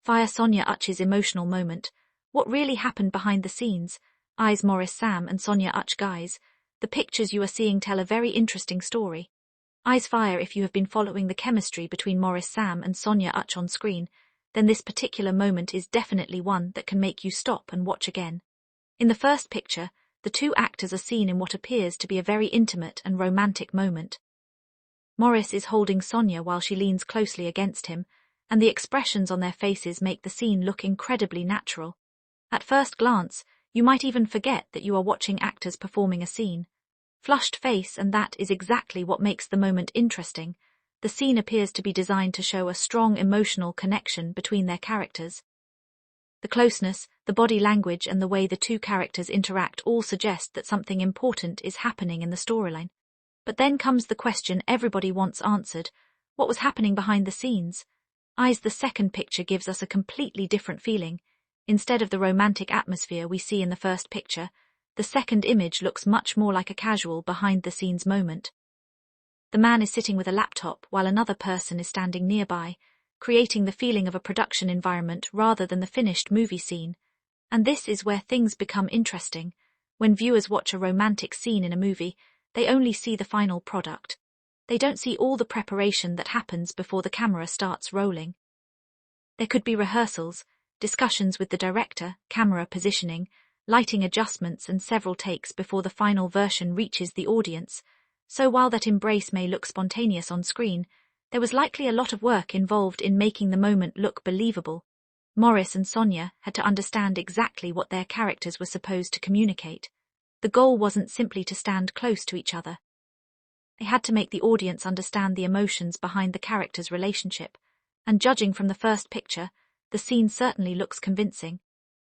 Via Sonia Uche's emotional moment. What really happened behind the scenes? Eyes Maurice Sam and Sonia Uche guys. The pictures you are seeing tell a very interesting story. Eyes fire if you have been following the chemistry between Maurice Sam and Sonia Uche on screen, then this particular moment is definitely one that can make you stop and watch again. In the first picture, the two actors are seen in what appears to be a very intimate and romantic moment. Maurice is holding Sonia while she leans closely against him, and the expressions on their faces make the scene look incredibly natural. At first glance, you might even forget that you are watching actors performing a scene. Flushed face, and that is exactly what makes the moment interesting. The scene appears to be designed to show a strong emotional connection between their characters. The closeness, the body language, and the way the two characters interact all suggest that something important is happening in the storyline. But then comes the question everybody wants answered: what was happening behind the scenes? The second picture gives us a completely different feeling. Instead of the romantic atmosphere we see in the first picture, the second image looks much more like a casual behind-the-scenes moment. The man is sitting with a laptop while another person is standing nearby, creating the feeling of a production environment rather than the finished movie scene. And this is where things become interesting. When viewers watch a romantic scene in a movie, they only see the final product. They don't see all the preparation that happens before the camera starts rolling. There could be rehearsals, discussions with the director, camera positioning, lighting adjustments, and several takes before the final version reaches the audience. So while that embrace may look spontaneous on screen, there was likely a lot of work involved in making the moment look believable. Maurice and Sonia had to understand exactly what their characters were supposed to communicate. The goal wasn't simply to stand close to each other. They had to make the audience understand the emotions behind the characters' relationship, and judging from the first picture, the scene certainly looks convincing.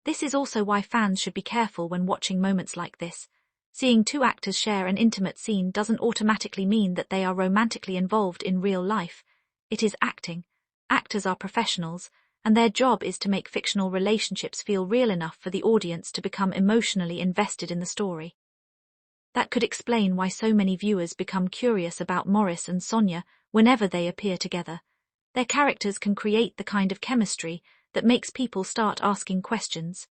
This is also why fans should be careful when watching moments like this. Seeing two actors share an intimate scene doesn't automatically mean that they are romantically involved in real life. It is acting. Actors are professionals, and their job is to make fictional relationships feel real enough for the audience to become emotionally invested in the story. That could explain why so many viewers become curious about Maurice and Sonia whenever they appear together. Their characters can create the kind of chemistry that makes people start asking questions.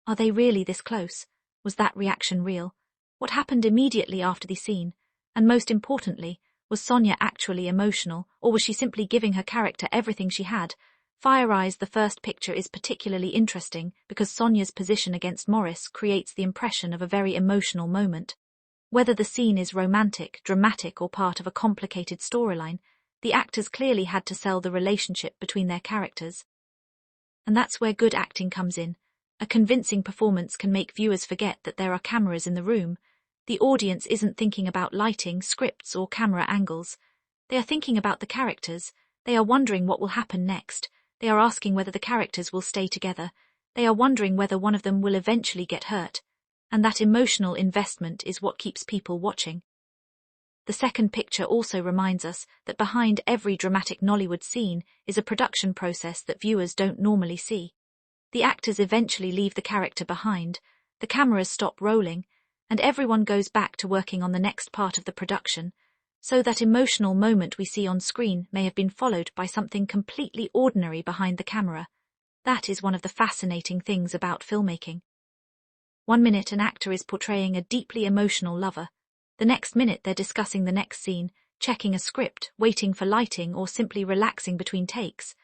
Are they really this close? Was that reaction real? What happened immediately after the scene? And most importantly, was Sonia actually emotional, or was she simply giving her character everything she had? Fire Eyes, the first picture, is particularly interesting because Sonia's position against Maurice creates the impression of a very emotional moment. Whether the scene is romantic, dramatic, or part of a complicated storyline, the actors clearly had to sell the relationship between their characters. And that's where good acting comes in. A convincing performance can make viewers forget that there are cameras in the room. The audience isn't thinking about lighting, scripts, or camera angles. They are thinking about the characters. They are wondering what will happen next. They are asking whether the characters will stay together. They are wondering whether one of them will eventually get hurt. And that emotional investment is what keeps people watching. The second picture also reminds us that behind every dramatic Nollywood scene is a production process that viewers don't normally see. The actors eventually leave the character behind, the cameras stop rolling, and everyone goes back to working on the next part of the production. So that emotional moment we see on screen may have been followed by something completely ordinary behind the camera. That is one of the fascinating things about filmmaking. 1 minute an actor is portraying a deeply emotional lover. The next minute they're discussing the next scene, checking a script, waiting for lighting, or simply relaxing between takes.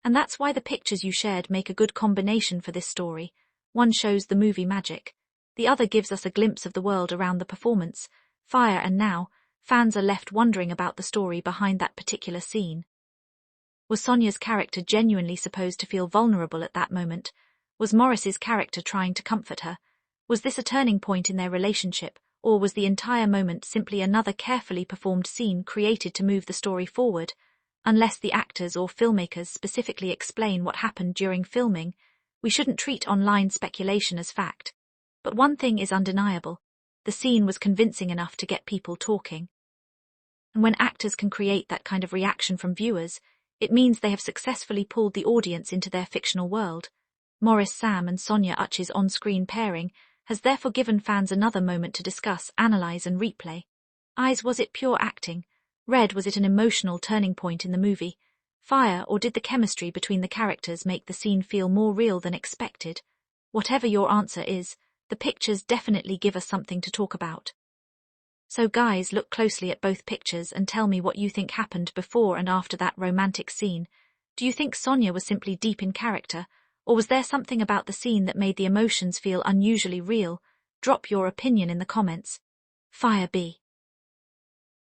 And that's why the pictures you shared make a good combination for this story. One shows the movie magic. The other gives us a glimpse of the world around the performance. Fire, and now, fans are left wondering about the story behind that particular scene. Was Sonia's character genuinely supposed to feel vulnerable at that moment? Was Maurice's character trying to comfort her? Was this a turning point in their relationship, or was the entire moment simply another carefully performed scene created to move the story forward? Unless the actors or filmmakers specifically explain what happened during filming, we shouldn't treat online speculation as fact. But one thing is undeniable: the scene was convincing enough to get people talking. And when actors can create that kind of reaction from viewers, it means they have successfully pulled the audience into their fictional world. Maurice Sam and Sonia Uche's on-screen pairing has therefore given fans another moment to discuss, analyze, and replay. Was it pure acting? Was it an emotional turning point in the movie? Fire, or did the chemistry between the characters make the scene feel more real than expected? Whatever your answer is, the pictures definitely give us something to talk about. So guys, look closely at both pictures and tell me what you think happened before and after that romantic scene. Do you think Sonia was simply deep in character, or was there something about the scene that made the emotions feel unusually real? Drop your opinion in the comments. Fire B.